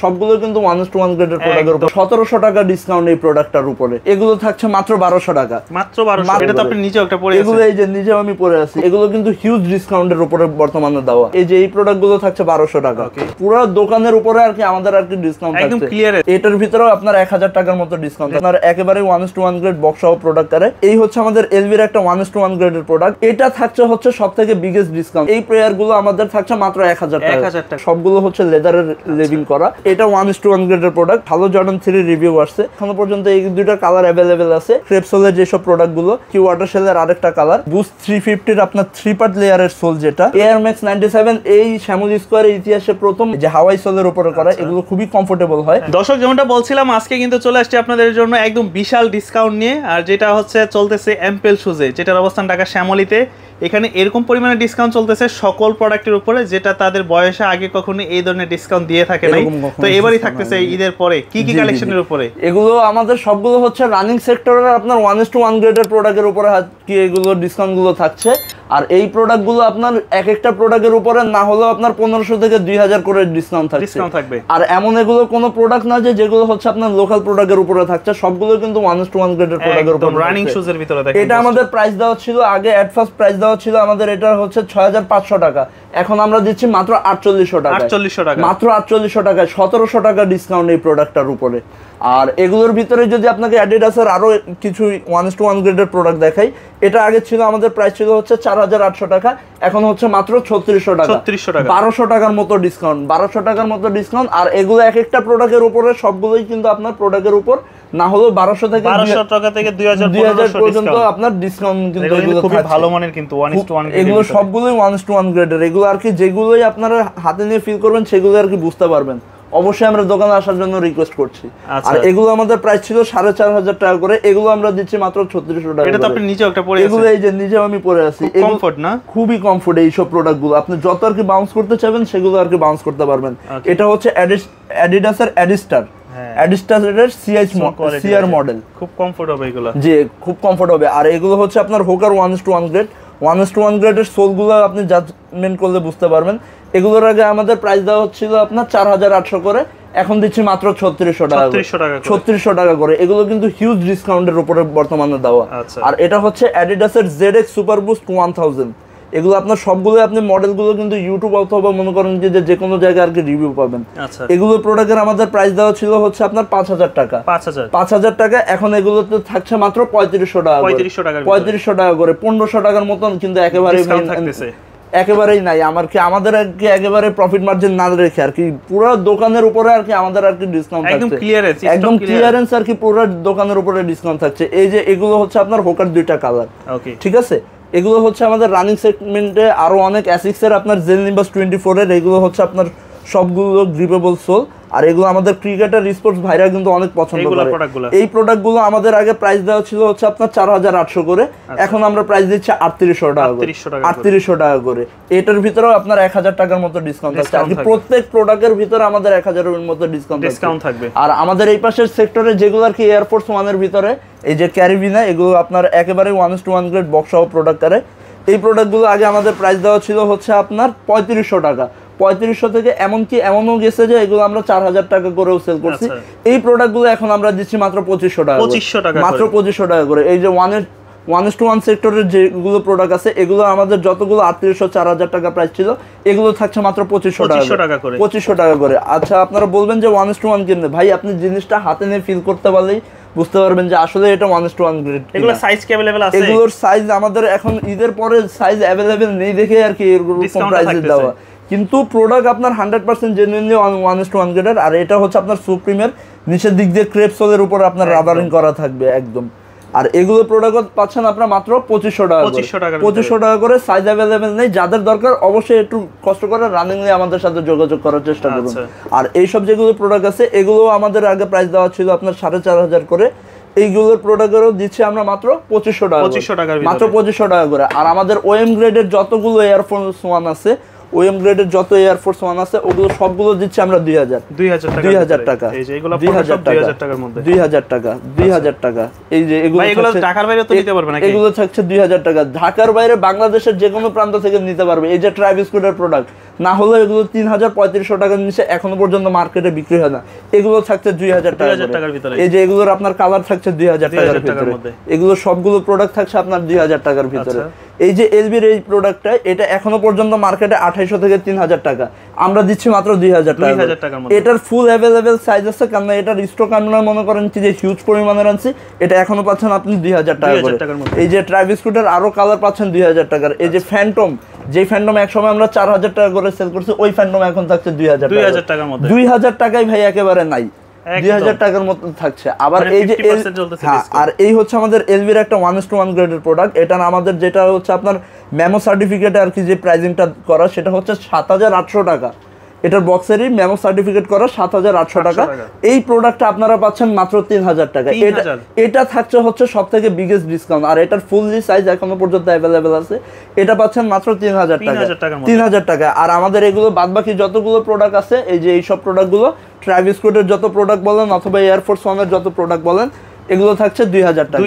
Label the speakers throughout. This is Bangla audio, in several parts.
Speaker 1: সবগুলো কিন্তু 1:1 গ্রেডের প্রোডাক্টের উপর 1700 টাকা ডিসকাউন্ট এই প্রোডাক্টটার উপরে। এগুলো থাকছে মাত্র 1200 টাকা।
Speaker 2: মাত্র 1200। এটা তো আপনি নিজেও একটা পরে আছেন।
Speaker 1: এগুলো এই যে নিজেও আমি পরে আছি। এগুলো কিন্তু হিউজ ডিসকাউন্টের উপরে বর্তমানে দেওয়া। এই যে এই প্রোডাক্টগুলো থাকছে 1200 টাকা। পুরো দোকানের উপরে আর কি আমাদের আর কি ডিসকাউন্ট থাকছে।
Speaker 2: একদম ক্লিয়ার।
Speaker 1: এটার ভিতরেও আপনার 1000 টাকার মতো ডিসকাউন্ট। আপনার একেবারে 1:1 গ্রেড বক্স সহ প্রোডাক্ট করে। এই হচ্ছে আমাদের এলভির একটা 1:1 গ্রেডের প্রোডাক্ট। এটা থাকছে হচ্ছে সবথেকে বিগেস্ট ডিসকাউন্ট। এই প্লেয়ার গুলো আমাদের থাকছে মাত্র 1000 টাকা। সবগুলো হচ্ছে লেদারের লেভিং করা। এটা 1:1 গ্রেডের প্রোডাক্ট। ভালো জর্ডান 3 রিভিউ আসছে। এখনো পর্যন্ত এই দুইটা কালার अवेलेबल আছে। ক্রেপসোলের যেসব প্রোডাক্ট গুলো, কি ওয়াটার শেলের আরেকটা কালার, বুস্ট 350 এর আপনার 3 পার্ট লেয়ারের সোল, যেটা এয়ার ম্যাক্স 97 এই শ্যামল স্কয়ারের ইতিহাসে প্রথম যে হাওয়াই সোলের উপরে করা। এগুলো খুবই কমফোর্টেবল হয়।
Speaker 2: দর্শক যেমনটা বলছিলাম, আজকে কিন্তু চলে আসছে আপনাদের জন্য একদম বিশাল ডিসকাউন্ট নিয়ে। আর যেটা হচ্ছে চলতেছে এম্পেল শুজে, যেটার অবস্থান ঢাকা শ্যামলীতে। এখানে এরকম পরিমাণে ডিসকাউন্ট চলতেছে সকল প্রোডাক্টের উপরে, যেটা তাদের বয়সে আগে কখনো এই ধরনের ডিসকাউন্ট দিয়ে থাকে নাই। তো এবারই থাকতেছে ঈদের পরে কি কি কালেকশনের উপরে।
Speaker 1: এগুলো আমাদের সবগুলো হচ্ছে রানিং সেক্টরের আপনার 1:1 গ্রেডের প্রোডাক্টের উপরে কি এগুলো ডিসকাউন্ট গুলো থাকছে। আর এই প্রোডাক্ট গুলো আপনার এক একটা প্রোডাক্টের উপরে না হলেও আপনার 1500 থেকে 2000 করে ডিসকাউন্ট থাকবে। আর এমন এগুলো কোনো প্রোডাক্ট না যেগুলো হচ্ছে আপনার লোকাল প্রোডাক্টের উপরে থাকছে। সবগুলো কিন্তু 1:1 গ্রেডের প্রোডাক্টের উপরে
Speaker 2: রানিং শুজের ভিতরে থাকে।
Speaker 1: এটা আমাদের প্রাইস দেওয়া ছিল আগে, এট ফার্স্ট প্রাইস দেওয়া ছিল আমাদের এটা হচ্ছে 6500 টাকা। এখন আমরা দিচ্ছি মাত্র 4800 টাকা। মাত্র 4800 টাকায় 1700 টাকা ডিসকাউন্ট এই প্রোডাক্টটার উপরে। আর এগুলোর ভিতরে যদি আপনাকে অ্যাডিডাসের আরো কিছু 1:1 গ্রেডের প্রোডাক্ট দেখাই, এটা আগে ছিল আমাদের প্রাইস ছিল হচ্ছে 4800 টাকা, এখন হচ্ছে মাত্র 3600 টাকা। 1200 টাকার মতো ডিসকাউন্ট, 1200 টাকার মতো ডিসকাউন্ট। আর এগুলো এক একটা প্রোডাক্টের উপরে সবগুলোই কিন্তু আপনার প্রোডাক্টের উপর না হলেও 1200 থেকে
Speaker 2: 1200 টাকা থেকে 2000
Speaker 1: পর্যন্ত আপনার ডিসকাউন্ট কিন্তু এগুলো
Speaker 2: খুবই ভালো মানের, কিন্তু 1:1 গ্রেড।
Speaker 1: এগুলো সবগুলোই 1:1 গ্রেডের। এগুলো আর কি যেগুলোই আপনারা হাতে নিয়ে ফিল করবেন সেগুলো আর কি বুঝতে পারবেন। অবশ্যই আমরা দোকানে আসার জন্য রিকোয়েস্ট করছি। আর এগুলো আমাদের প্রাইস ছিল 4500 টাকা করে। এগুলো আমরা দিচ্ছি মাত্র 3600 টাকা।
Speaker 2: এটা তো আপনি নিজেও একটা পরে আছেন।
Speaker 1: এগুলো এই যে নিজেও আমি পরে আছি।
Speaker 2: কমফোর্ট না?
Speaker 1: খুবই কমফোর্ট এই সব প্রোডাক্টগুলো। আপনি যত আর কি বাউন্স করতে চাইবেন সেগুলো আর কি বাউন্স করতে পারবেন। এটা হচ্ছে অ্যাডিডাসের অ্যাডিস্টার, অ্যাডিস্টারের সিআর মডেল।
Speaker 2: খুব কমফোর্ট হবে এগুলো।
Speaker 1: জি, খুব কমফোর্ট হবে। আর এগুলো হচ্ছে আপনার হোকার 1:1 গ্রেড। 1:1 গ্রেডের সোলগুলো আপনি জাজমেন্ট করলে বুঝতে পারবেন। এগুলোর আগে আমাদের প্রাইস দেওয়া হচ্ছিল আপনার 4800 করে, এখন দিচ্ছি মাত্র 3600 টাকা। 3600 টাকা করে। এগুলো কিন্তু হিউজ ডিসকাউন্টের উপরে বর্তমানে দেওয়া। আর এটা হচ্ছে অ্যাডিডাসের ZX সুপার বুস্ট 1000। এগুলো আপনার সবগুলো আপনি মডেলগুলো কিন্তু ইউটিউব অথবা মনে করেন যে কোনো জায়গায় আর কি রিভিউ পাবেন। এগুলো প্রোডাক্টের আমাদের প্রাইস দেওয়া ছিল হচ্ছে আপনার 5000 টাকা। 5000 টাকা। এখন এগুলোতে থাকছে মাত্র 3500 টাকা। 3500 টাকা করে। 1500 টাকার মতন কিন্তু একেবারেই নাই। আমাদের আর কি একেবারে প্রফিট মার্জিন না রেখে আর কি পুরো দোকানের উপরে আর কি আমাদের আর কি ডিসকাউন্ট থাকছে। একদম ক্লিয়ারেন্স আর কি পুরো দোকানের উপরে ডিসকাউন্ট থাকছে। এই যে এগুলো হচ্ছে আপনার হোকার দুইটা কালার। ঠিক আছে। এগুলো হচ্ছে আমাদের রানিং সেগমেন্টে আরো অনেক অ্যাসিক্স এর আপনার জেল নিম্বাস 24 এর। এগুলো হচ্ছে আপনার সবগুলো গ্রিপেবল সোল। আর এগুলো আমাদের ক্রিকেটার স্পোর্টস ভাইরা কিন্তু অনেক পছন্দ করে। এই প্রোডাক্টগুলো আমাদের আগে প্রাইস দেওয়া ছিল হচ্ছে আপনার 4800 করে, এখন আমরা প্রাইস দিচ্ছি 3800 টাকা করে। 3800 টাকা করে। এটার ভিতরেও আপনার 1000 টাকার মতো ডিসকাউন্ট আছে। আর প্রত্যেক প্রোডাক্টের ভিতরে আমাদের 1000 এর মতো ডিসকাউন্ট থাকবে। আর আমাদের এই পাশের সেক্টরে যেগুলো আর কি এয়ারফোর্স 1 এর ভিতরে, এই যে ক্যারিবিনা, এগুলো আপনার একেবারে 1:1 গ্রেড বক্স সহ প্রোডাক্ট করে। এই প্রোডাক্টগুলো আগে আমাদের প্রাইস দেওয়া ছিল হচ্ছে আপনার 3500 টাকা। 3500 থেকে এমনও গেছে যে এগুলো আমরা 4000 টাকা করেও সেল করছি। এই প্রোডাক্টগুলো এখন আমরা দিচ্ছি মাত্র 2500 টাকা। মাত্র 2500 টাকা করে। এই যে 1:1 সেক্টরের যেগুলো প্রোডাক্ট আছে, এগুলো আমাদের যতগুলো 3800 4000 টাকা প্রাইস ছিল, এগুলো থাকছে মাত্র 2500 টাকা করে। 2500 টাকা করে। আচ্ছা, আপনারা বলবেন যে 1:1 কিনতে, ভাই আপনি জিনিসটা হাতে নিয়ে ফিল করতে পারলেই বুঝতে পারবেন যে আসলে এটা 1:1 গ্রেড।
Speaker 2: এগুলো সাইজ কি अवेलेबल আছে?
Speaker 1: এগুলোর সাইজ আমাদের এখন ঈদের পরে সাইজ अवेलेबल নেই দেখে আর কি এরকম প্রাইসে দেওয়া। কিন্তু প্রোডাক্ট আপনার 100% জেনুইনলি 1:1 গ্রেডের। আর এটা হচ্ছে আপনার সুপ্রিমের নিচের দিক দিয়ে ক্রেপসোলের উপর আপনার রাবারিং করা থাকবে একদম। আর এগুলো প্রোডাক্ট পাচ্ছেন আপনারা মাত্র 2500 টাকা। 2500 টাকা করে। সাইজ अवेलेबल নেই। যাদের দরকার অবশ্যই একটু কষ্ট করে রানিংলি আমাদের সাথে যোগাযোগ করার চেষ্টা করুন। আর এই সব যেগুলো প্রোডাক্ট আছে, এগুলো আমাদের আগে প্রাইস দেওয়া ছিল আপনার 4500 করে। এইগুলোর প্রোডাক্টেরও দিচ্ছি আমরা মাত্র 2500 টাকা। মাত্র 2500 টাকা করে। আর আমাদের ওএম গ্রেডের যতগুলো এয়ারফোর্স 1 আছে, ওএম গ্রেডের যত এয়ারফোর্স 1 আছে, ওগুলো সবগুলো দিচ্ছি আমরা 2000 টাকা। এই যে এগুলো 2000 টাকার মধ্যে। 2000 টাকা। এই যে
Speaker 2: এগুলো ঢাকার বাইরে তো নিতে পারবে না।
Speaker 1: এগুলো থাকছে 2000 টাকা। ঢাকার বাইরে বাংলাদেশের যে কোনো প্রান্ত থেকে নিতে পারবে। এই যে ট্রাইব স্কুটার প্রোডাক্ট না হলে এগুলো 3,000-3,500 টাকার নিচে এখনো পর্যন্ত মার্কেটে বিক্রি হয় না। এগুলো থাকছে 2,000
Speaker 2: টাকার ভিতরে।
Speaker 1: এই যে এগুলোর আপনার কালার থাকছে 2,000 টাকার ভিতরে। এগুলো সবগুলো প্রোডাক্ট থাকছে আপনার 2,000 টাকার ভিতরে। এই যে এলবির এই প্রোডাক্টটা, এটা এখনো পর্যন্ত মার্কেটে 2,500 থেকে 3,000 টাকা, আমরা দিচ্ছি মাত্র 2,000 টাকা। এটার ফুল অ্যাভেলেবেল সাইজ আছে, কারণ এটার স্টক আমরা মনে করেন যে হিউজ পরিমাণের আনছি। এটা এখনো পাচ্ছেন আপনি 2,000 টাকা করে। এই যে ট্রাইভ স্কুটার আরো কালার পাচ্ছেন 2,000 টাকার। এই যে ফ্যান্টম, যে ফ্যান্টম একসময় আমরা 4,000 টাকা করে সেল করছি, ওই ফ্যান্টম এখন থাকছে 2,000 টাকার মধ্যে। 2,000 টাকায় ভাই একেবারে নাই, 2,000 টাকার মতো থাকছে। আবার এই যে আর এই হচ্ছে আমাদের এলবির একটা 1:1 গ্রেডের প্রোডাক্ট। এটা আমাদের যেটা হচ্ছে আপনার মেমো সার্টিফিকেটে আর কি যে প্রাইসিংটা করা, সেটা হচ্ছে 7,800 টাকা। এটার বক্সেরই মেমো সার্টিফিকেট করা 7,800 টাকা। এই প্রোডাক্টটা আপনারা পাচ্ছেন মাত্র 3,000 টাকা। এটা থাকছে হচ্ছে সব থেকে বিগেস্ট ডিসকাউন্ট। আর এটার ফুললি সাইজ এখনো পর্যন্ত অ্যাভেলেবেল আছে। এটা পাচ্ছেন মাত্র 3,000 টাকা। 3,000 টাকা। আর আমাদের এগুলো বাদবাকি যতগুলো প্রোডাক্ট আছে, এই যে এইসব প্রোডাক্টগুলো ট্রাইভ স্কুটের যত প্রোডাক্ট বলেন অথবা এয়ারফোর্স ওয়ানের যত প্রোডাক্ট বলেন, এগুলো থাকছে 2,000 টাকা।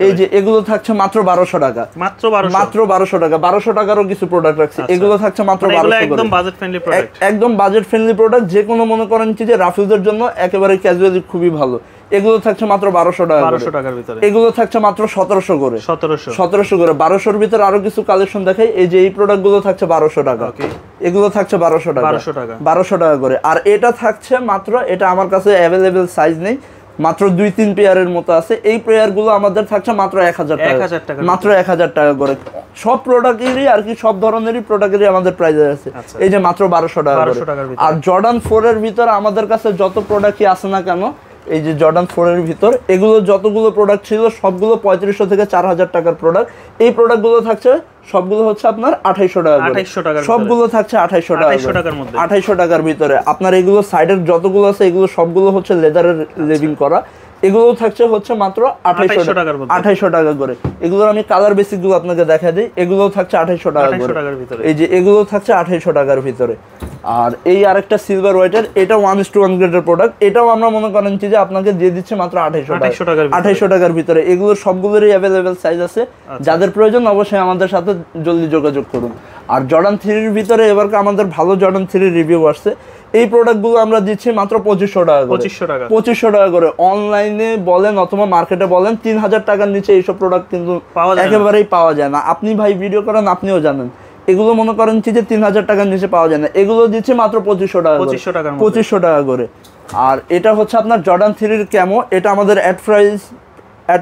Speaker 1: এই যে এগুলো থাকছে মাত্র 1,200 টাকা। মাত্র 1,200 টাকা। 1,200 টাকারও কিছু প্রোডাক্ট রাখছে। এগুলো থাকছে মাত্র 1,200 একদম বাজেট ফ্রেন্ডলি প্রোডাক্ট। একদম বাজেট ফ্রেন্ডলি প্রোডাক্ট, যে কোনো মনে করেন যে রাফিউজের জন্য একেবারে ক্যাজুয়ালি খুবই ভালো। এগুলো থাকছে মাত্র 1,200 টাকা। 1,200 টাকার ভিতরে। এগুলো থাকছে মাত্র 1,700 করে। 1,700 করে। 1,200-র ভিতরে আরো কিছু কালেকশন দেখাই। এই যে এই প্রোডাক্টগুলো থাকছে 1,200 টাকা। এগুলো থাকছে 1,200 টাকা। 1,200 টাকা করে। আর এটা থাকছে মাত্র, এটা আমার কাছে অ্যাভেলেবেল সাইজ নেই, মাত্র 2-3 পেয়ারের মতো আছে। এই পেয়ারগুলো আমাদের থাকছে মাত্র 1,000 টাকা। মাত্র 1,000 টাকা করে। সব প্রোডাক্টেরই আর কি, সব ধরনেরই প্রোডাক্টেরই আমাদের প্রাইস আছে। এই যে মাত্র 1,200 টাকা করে। আর জর্ডান 4 এর ভিতর আমাদের কাছে যত প্রোডাক্টই আছে না কেন, এই যে জর্ডান 4 এর ভিতর এগুলো যতগুলো প্রোডাক্ট ছিল সবগুলো 3,500 থেকে 4,000 টাকার প্রোডাক্ট। এই প্রোডাক্টগুলো থাকছে সবগুলো হচ্ছে আপনার 2,800 টাকা করে। সবগুলো থাকছে 2,800 টাকার মধ্যে। 2,800 টাকার ভিতরে। আপনার এগুলো সাইডের যতগুলো আছে এগুলো সবগুলো হচ্ছে লেদারের লেভিং করা। এগুলো থাকছে হচ্ছে মাত্র 2,800 টাকা করে। এগুলোর আমি কালার বেসিক গুলো আপনাকে দেখা দিই। এগুলো থাকছে 2,800 টাকা করে। এই যে এগুলো থাকছে 2,800 টাকার ভিতরে। আর এই আরেকটা সিলভার হোয়াইটের, এটা 1:1 গ্রেডের প্রোডাক্ট। এটাও আমরা মনে করেন যে আপনাকে দিয়ে দিচ্ছে মাত্র 2,800 টাকার ভিতরে। এগুলো সবগুলোরই অ্যাভেলেবেল সাইজ আছে। যাদের প্রয়োজন অবশ্যই আমাদের সাথে জলদি যোগাযোগ করুন। আর জর্ডান 3 এর ভিতরে এবার আমাদের ভালো জর্ডান 3 রিভিউ আসছে। এই প্রোডাক্টগুলো আমরা দিচ্ছি মাত্র 2,500 টাকা করে। 2,500 টাকা করে। অনলাইনে বলেন অথবা মার্কেটে বলেন 3,000 টাকার নিচে এইসব প্রোডাক্ট কিন্তু একেবারেই পাওয়া যায় না। আপনি ভাই ভিডিও করেন, আপনিও জানেন এগুলো মনে করেন যে 3,000 টাকার নিচে পাওয়া যায় না। এগুলো দিচ্ছে মাত্র 2,500 টাকা। 2,500 টাকা করে। আর এটা হচ্ছে আপনার জর্ডান 3 এর ক্যামো। এটা আমাদের অ্যাট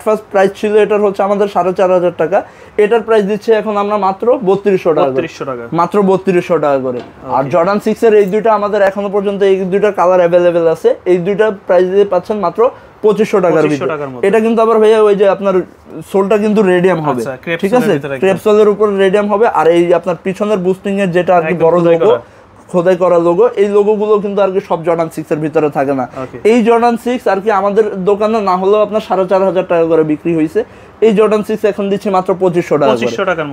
Speaker 1: ফার্স্ট প্রাইস ছিল এটার হচ্ছে আমাদের 4,500 টাকা। এটার প্রাইস দিচ্ছে এখন আমরা মাত্র 3,200 টাকা। মাত্র 3,200 টাকা করে। আর জর্ডান 6 এর এই দুইটা আমাদের এখনো পর্যন্ত এই দুইটা কালার অ্যাভেলেবেল আছে। এই দুইটা প্রাইস দিয়ে পাচ্ছেন মাত্র 2,500 টাকার ভিতরে। এটা কিন্তু আবার ভাইয়া ওই যে আপনার সোলটা কিন্তু রেডিয়াম হবে, ঠিক আছে, ক্রেপ সোলের উপর রেডিয়াম হবে। আর এই আপনার পিছনের বুস্টিং এর যেটা আর কি বড় লোগো, খোদাই করা লোগো, এই লোগোগুলো কিন্তু আর কি সব জর্ডান 6 এর ভিতরে থাকে না। এই জর্ডান 6 আর কি আমাদের দোকানে না হলেও আপনার 4,500 টাকা করে বিক্রি হয়েছে। এই জর্ডান 6 এখন দিচ্ছে মাত্র 2,500 টাকা করে।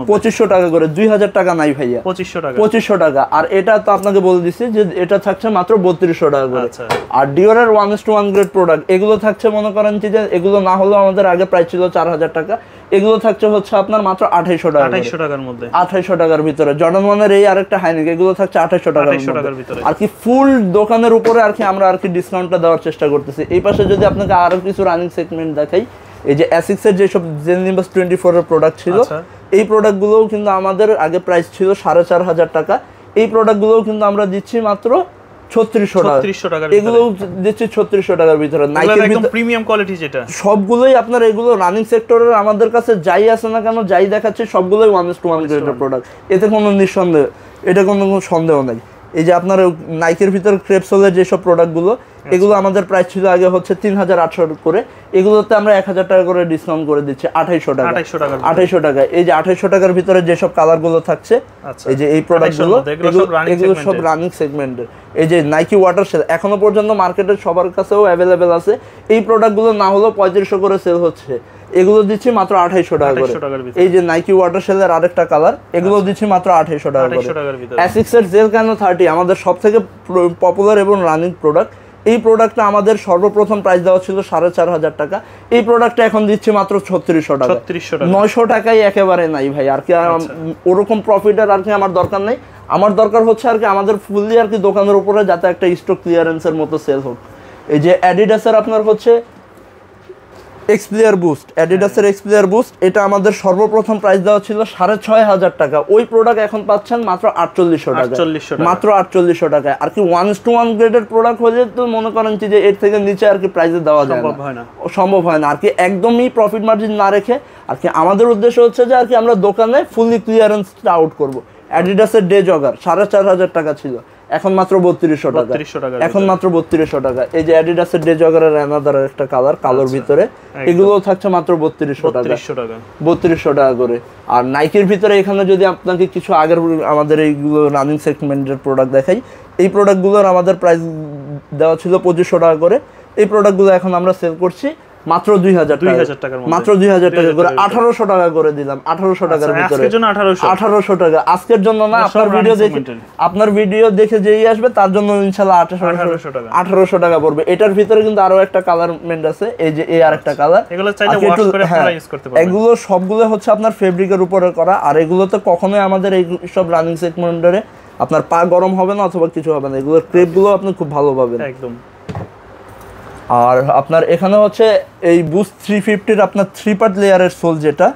Speaker 1: 2,500 টাকা করে। 2,000 টাকা নাই ভাইয়া, 2,500 টাকা। আর এটা তো আপনাকে বলে দিচ্ছি যে এটা থাকছে মাত্র 3,200 টাকা করে। আর ডিওরের 1:1 গ্রেড প্রোডাক্ট এগুলো থাকছে মনে করেন যে এগুলো না হলেও আমাদের আগে প্রাইস ছিল 4,000 টাকা। এগুলো থাকছে হচ্ছে আপনার মাত্র 2,800 টাকা। 2,800 টাকার মধ্যে। 2,800 টাকার ভিতরে। জর্ডান 1 এর এই আরেকটা হাইনেক, এগুলো থাকছে 2,800 টাকার ভিতরে। আর কি ফুল দোকানের উপরে আর কি আমরা আর কি ডিসকাউন্টটা দেওয়ার চেষ্টা করতেছি। এই পাশে যদি আপনাকে আরো কিছু রানিং সেগমেন্ট দেখাই, এই যে অ্যাসিক্স এর যেসব জেন নিম্বাস 24 এর প্রোডাক্ট ছিল, এই প্রোডাক্টগুলোও কিন্তু আমাদের আগে প্রাইস ছিল 4,500 টাকা। এই প্রোডাক্টগুলোও কিন্তু আমরা দিচ্ছি মাত্র 3,600 টাকা। এগুলো দিচ্ছি 3,600 টাকার ভিতরে। নাইকের একদম প্রিমিয়াম কোয়ালিটি যেটা, সবগুলোই আপনার এগুলো রানিং সেক্টরের আমাদের কাছে যাই আছে না কেন, যাই দেখাচ্ছে সবগুলোই 1:1 গ্রেডের প্রোডাক্ট। এতে কোনো নিঃসন্দেহ, এটা কোনো সন্দেহ নাই। এই যে আপনার নাইকের ভিতর ক্রেপসোলের যেসব প্রোডাক্টগুলো, এগুলো আমাদের প্রাইস ছিল আগে হচ্ছে 3,800 করে। এগুলোতে আমরা 1,000 টাকা করে ডিসকাউন্ট করে দিচ্ছি 2,800 টাকা। 2,800 টাকা। এই যে 2,800 টাকার ভিতরে যেসব কালারগুলো থাকছে, এই যে এই প্রোডাক্টগুলো, এগুলো সব রানিং সেগমেন্টের। এই যে নাইকি ওয়াটার শেল এখনো পর্যন্ত মার্কেটের সবার কাছেও অ্যাভেলেবেল আছে। এই প্রোডাক্টগুলো না হলেও 3500 করে সেল হচ্ছে। এগুলো দিচ্ছি মাত্র 2,800 টাকা করে। এই যে নাইকি ওয়াটার শেলের আরেকটা কালার, এগুলো দিচ্ছি মাত্র 2,800 টাকা করে। অ্যাসিক্স এর জেল ক্যানো 30 আমাদের সবথেকে পপুলার এবং রানিং প্রোডাক্ট। এই প্রোডাক্টটা আমাদের সর্বপ্রথম প্রাইস দেওয়া ছিল 4,500 টাকা। এই প্রোডাক্টটা এখন দিচ্ছি মাত্র 3,600 টাকা। 900 টাকায় একেবারে নাই ভাই। আর কি ওরকম প্রফিটের আর কি আমার দরকার নেই। আমার দরকার হচ্ছে আর কি আমাদের ফুললি আর কি দোকানের উপরে যাতে একটা স্টক ক্লিয়ারেন্সের মতো সেল হোক। এই যে অ্যাডিডাসের আপনার হচ্ছে এক্সপ্লেয়ার বুস্ট, অ্যাডিডাসের এক্সপ্লেয়ার বুস্ট, এটা আমাদের সর্বপ্রথম প্রাইস দেওয়া ছিল 6,500 টাকা। ওই প্রোডাক্ট এখন পাচ্ছেন মাত্র 4800 টাকা, মাত্র 4800 টাকায়। আর কি 1:1 গ্রেডের প্রোডাক্ট হলে তো মনে করেন যে এর থেকে নিচে আর কি প্রাইসে দেওয়া যায় না, সম্ভব হয় না আর কি, একদমই প্রফিট মার্জিন না রেখে আর কি। আমাদের উদ্দেশ্য হচ্ছে যে আর কি আমরা দোকানে ফুললি ক্লিয়ারেন্সটা আউট করব। অ্যাডিডাসের ডে জগার 4,500 টাকা ছিল, এখন মাত্র 3200 টাকা, এখন মাত্র 3200 টাকা। এই যে অ্যাডিডাসের ডে জগারের অ্যানাদার একটা কালার, কালোর ভিতরে, এগুলো থাকছে মাত্র 3200 টাকা, 3200 টাকা করে। আর নাইকের ভিতরে এখানে যদি আপনাকে কিছু আগের আমাদের এইগুলো রানিং সেগমেন্টের প্রোডাক্ট দেখাই, এই প্রোডাক্টগুলোর আমাদের প্রাইস দেওয়া ছিল 2500 টাকা করে। এই প্রোডাক্টগুলো এখন আমরা সেল করছি মাত্র 2000 টাকা, মাত্র 2000 টাকা করে, 1800 টাকা করে দিলাম, 1800 টাকার ভিতরে, 1800 টাকা আজকের জন্য না, আপনার ভিডিও দেখে যেই আসবে তার জন্য ইনশাআল্লাহ 1800 টাকা পড়বে। এটার ভিতরে কিন্তু আরো একটা কালার মেন্ট আছে, এই যে এই আরেকটা কালার,
Speaker 2: এগুলো চাইলে ওয়াশ করে আপনারা ইউজ করতে পারবেন।
Speaker 1: এগুলো সবগুলো হচ্ছে আপনার ফেব্রিকের উপরে করা, আর এগুলোতে কখনোই আমাদের এই সব রানিং সেগমেন্টে আপনার পা গরম হবে না অথবা কিছু হবে না, এগুলোর ক্রেপগুলো আপনি খুব ভালো পাবেন
Speaker 2: একদম।
Speaker 1: আর আপনার এখানে হচ্ছে এই বুস্ট 350 এর আপনার 3 পার্ট লেয়ারের সোল, যেটা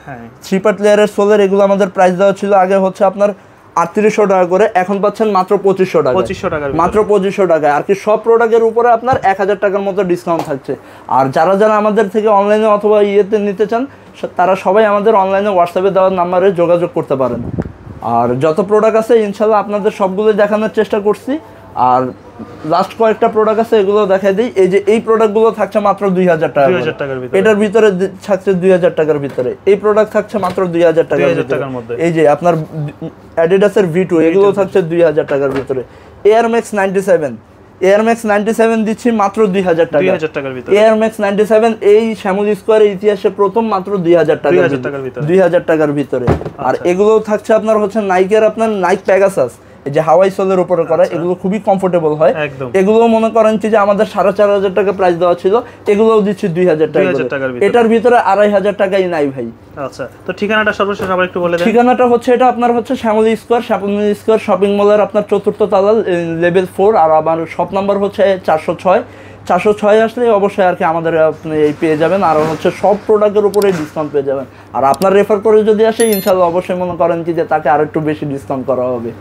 Speaker 1: 3 পার্ট লেয়ারের সোলের, এগুলো আমাদের প্রাইস দেওয়া ছিল আগে হচ্ছে আপনার 3800 টাকা করে, এখন পাচ্ছেন মাত্র 2500 টাকা, মাত্র 2500 টাকায়। আর কি সব প্রোডাক্টের উপরে আপনার 1000 টাকার মতো ডিসকাউন্ট থাকছে। আর যারা যারা আমাদের থেকে অনলাইনে অথবা ইয়েতে নিতে চান তারা সবাই আমাদের অনলাইনে হোয়াটসঅ্যাপে দেওয়ার নাম্বারে যোগাযোগ করতে পারেন। আর যত প্রোডাক্ট আছে ইনশাল্লাহ আপনাদের সবগুলো দেখানোর চেষ্টা করছি। আর লাস্ট কয়েকটা প্রোডাক্ট আছে, এগুলো দেখাই দিই। এই যে এই প্রোডাক্টগুলো থাকছে মাত্র 2000 টাকা, এটার ভিতরে থাকছে 2000 টাকার ভিতরে। এই প্রোডাক্ট থাকছে মাত্র 2000 টাকার মধ্যে। এই যে আপনার অ্যাডিডাসের V2, এগুলো থাকছে 2000 টাকার ভিতরে। এয়ার ম্যাক্স 97, এয়ার ম্যাক্স 97 দিচ্ছি মাত্র 2000 টাকা, এয়ার ম্যাক্স 97 এই শ্যামল স্কোয়ারের ইতিহাসে প্রথম, মাত্র 2000 টাকার ভিতরে। আর এগুলো থাকছে আপনার হচ্ছে নাইকের, আপনার নাইক প্যাগাসাস, এই যে হাওয়াই সোলের উপরে করা, এগুলো খুবই কমফোর্টেবল হয়। এগুলো মনে করেন যে আমাদের 4500 টাকা প্রাইস দেওয়া ছিল, এগুলোও দিচ্ছি 2000 টাকা। এটার ভিতরে 2500 টাকাই নাই ভাই।
Speaker 2: আচ্ছা, তো ঠিকানাটা সর্বশেষ আবার একটু বলে দেন।
Speaker 1: ঠিকানাটা হচ্ছে এটা আপনার হচ্ছে শ্যামলী স্কোয়ার শপিং মলের আপনার 4th তলা, লেভেল 4। আর আমার শপ নাম্বার হচ্ছে 406 আসলে অবশ্যই আর কি আমাদের আপনি এই পেয়ে যাবেন। আর হচ্ছে সব প্রোডাক্টের উপরে ডিসকাউন্ট পেয়ে যাবেন। আর আপনার রেফার করে যদি আসে ইনশাআল্লাহ অবশ্যই মনে করেন যে তাকে আরো একটু বেশি ডিসকাউন্ট করা হবে।